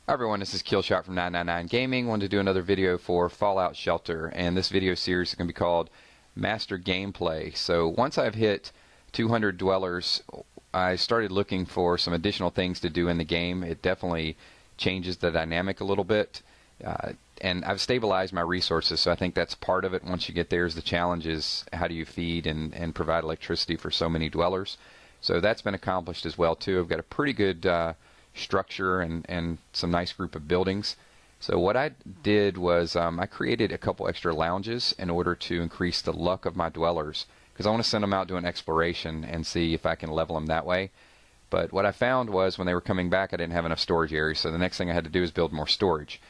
Hi everyone, this is Killshot from 999 Gaming. Wanted to do another video for Fallout Shelter, and this video series is going to be called Master Gameplay. So once I've hit 200 dwellers, I started looking for some additional things to do in the game. It definitely changes the dynamic a little bit, and I've stabilized my resources, so I think that's part of it. Once you get there, is the challenge is how do you feed and provide electricity for so many dwellers. So that's been accomplished as well too. I've got a pretty good structure and some nice group of buildings. So what I did was I created a couple extra lounges in order to increase the luck of my dwellers, because I want to send them out doing exploration and see if I can level them that way. But what I found was when they were coming back, I didn't have enough storage areas, so the next thing I had to do is build more storage.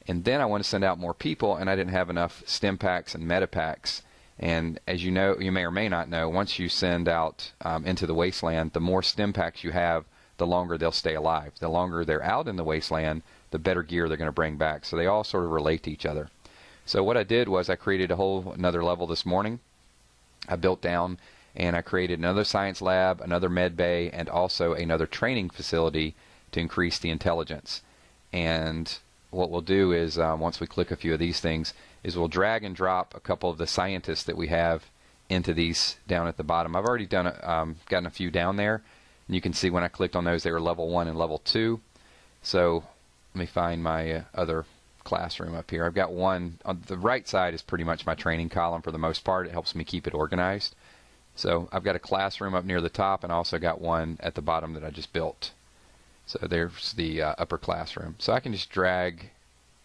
And then I want to send out more people, and I didn't have enough stim packs and meta packs. And as you know, you may or may not know, once you send out into the wasteland, the more stim packs you have, the longer they'll stay alive. The longer they're out in the wasteland, the better gear they're going to bring back. So they all sort of relate to each other. So what I did was I created a whole another level this morning. I built down and I created another science lab, another med bay, and also another training facility to increase the intelligence. And what we'll do is once we click a few of these things is we'll drag and drop a couple of the scientists that we have into these down at the bottom. I've already done gotten a few down there. And you can see when I clicked on those, they were level 1 and level 2. So let me find my other classroom up here. I've got one on the right side is pretty much my training column for the most part. It helps me keep it organized. So I've got a classroom up near the top, and I also got one at the bottom that I just built. So there's the upper classroom. So I can just drag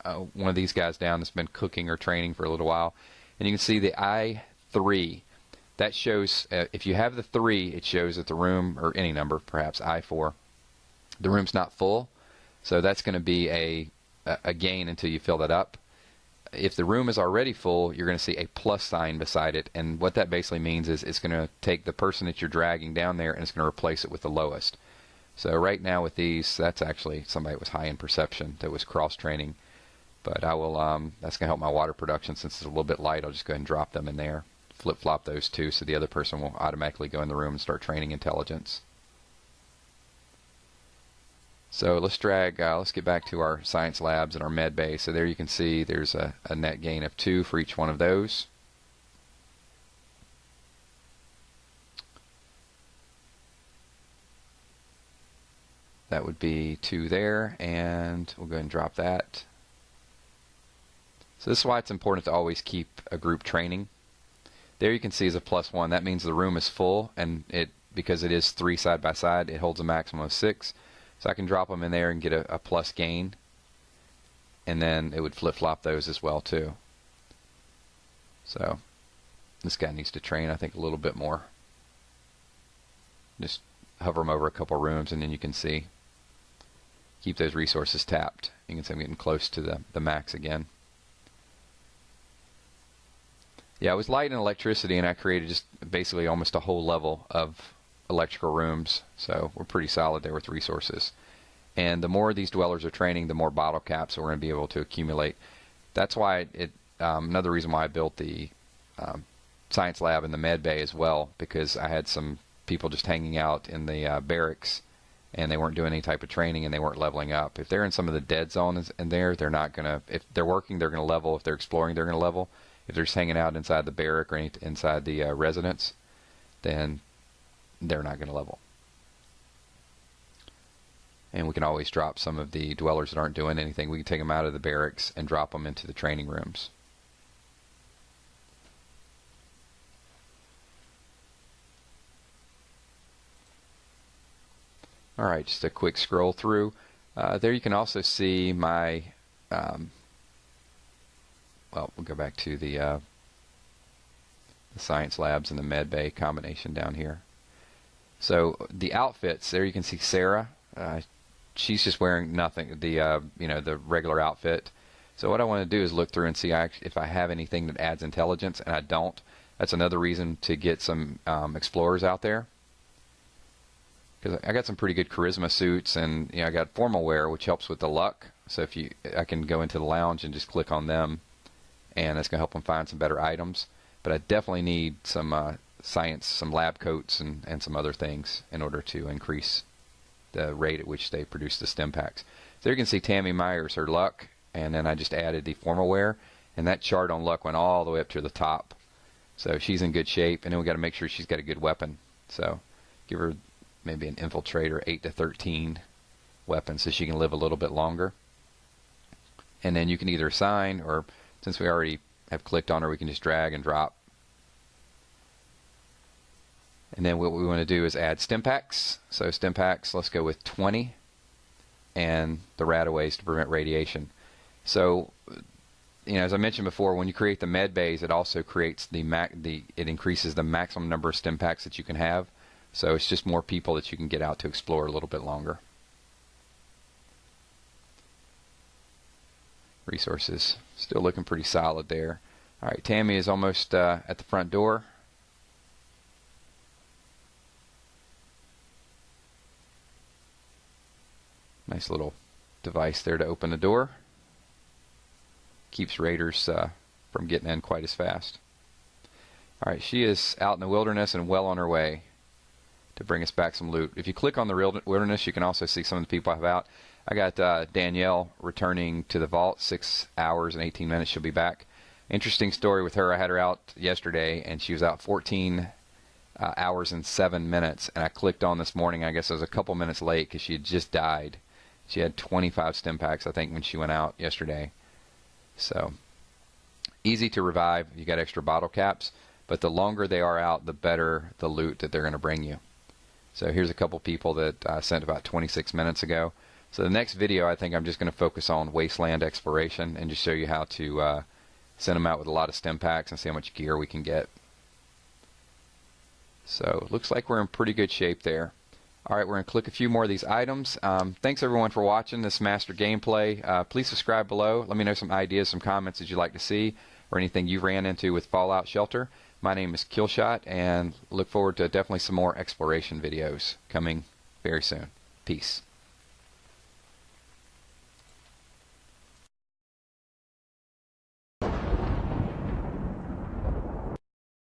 one of these guys down that's been cooking or training for a little while. And you can see the I3. That shows, if you have the 3, it shows that the room, or any number, perhaps I4, the room's not full. So that's going to be a gain until you fill that up. If the room is already full, you're going to see a plus sign beside it. And what that basically means is it's going to take the person that you're dragging down there and it's going to replace it with the lowest. So right now with these, that's actually somebody that was high in perception that was cross-training. But I will, that's going to help my water production. Since it's a little bit light, I'll just go ahead and drop them in there. Flip-flop those two so the other person will automatically go in the room and start training intelligence. So let's drag, let's get back to our science labs and our med bay. So there you can see there's a net gain of 2 for each one of those. That would be 2 there, and we'll go ahead and drop that. So this is why it's important to always keep a group training. There you can see is a +1. That means the room is full, and because it is 3 side by side, it holds a maximum of 6. So I can drop them in there and get a plus gain, and then it would flip-flop those as well too. So this guy needs to train, I think, a little bit more. Just hover them over a couple rooms, and then you can see. Keep those resources tapped. You can see I'm getting close to the max again. Yeah, I was light in electricity, and I created just basically almost a whole level of electrical rooms. So we're pretty solid there with resources. And the more these dwellers are training, the more bottle caps we're going to be able to accumulate. That's why another reason why I built the science lab and the med bay as well, because I had some people just hanging out in the barracks, and they weren't doing any type of training, and they weren't leveling up. If they're in some of the dead zones in there, they're not going to, if they're working, they're going to level. If they're exploring, they're going to level. If they're just hanging out inside the barrack or inside the residence, then they're not going to level. And we can always drop some of the dwellers that aren't doing anything. We can take them out of the barracks and drop them into the training rooms. Alright, just a quick scroll through. There you can also see my well, we'll go back to the science labs and the med bay combination down here. So the outfits, there you can see Sarah. She's just wearing nothing, the regular outfit. So what I want to do is look through and see if I have anything that adds intelligence, and I don't. That's another reason to get some explorers out there, because I got some pretty good charisma suits, and I got formal wear, which helps with the luck. So I can go into the lounge and just click on them, and that's going to help them find some better items. But I definitely need some science, some lab coats, and some other things in order to increase the rate at which they produce the stim packs. So you can see Tammy Myers, her luck, and then I just added the formal wear, and that chart on luck went all the way up to the top. So she's in good shape, and then we got to make sure she's got a good weapon. So give her maybe an infiltrator 8 to 13 weapon so she can live a little bit longer. And then you can either assign, or since we already have clicked on her, we can just drag and drop. And then what we want to do is add stim packs. So stim packs, let's go with 20, and the RadAways to prevent radiation. So, as I mentioned before, when you create the med bays, it also creates it increases the maximum number of stim packs that you can have. So it's just more people that you can get out to explore a little bit longer. Resources still looking pretty solid there. All right, Tammy is almost at the front door. Nice little device there to open the door. Keeps raiders from getting in quite as fast. All right, she is out in the wilderness and well on her way to bring us back some loot. If you click on the wilderness, you can also see some of the people I have out. I got Danielle returning to the vault, 6 hours and 18 minutes. She'll be back. Interesting story with her. I had her out yesterday, and she was out 14 hours and 7 minutes. And I clicked on this morning. I guess I was a couple minutes late because she had just died. She had 25 stim packs, I think, when she went out yesterday. So easy to revive. You got extra bottle caps, but the longer they are out, the better the loot that they're going to bring you. So here's a couple people that I sent about 26 minutes ago. So the next video, I think I'm just going to focus on wasteland exploration and just show you how to send them out with a lot of stim packs and see how much gear we can get. So it looks like we're in pretty good shape there. All right, we're going to click a few more of these items. Thanks everyone for watching this master gameplay. Please subscribe below. Let me know some ideas, some comments that you'd like to see, or anything you ran into with Fallout Shelter. My name is Killshot, and look forward to definitely some more exploration videos coming very soon. Peace.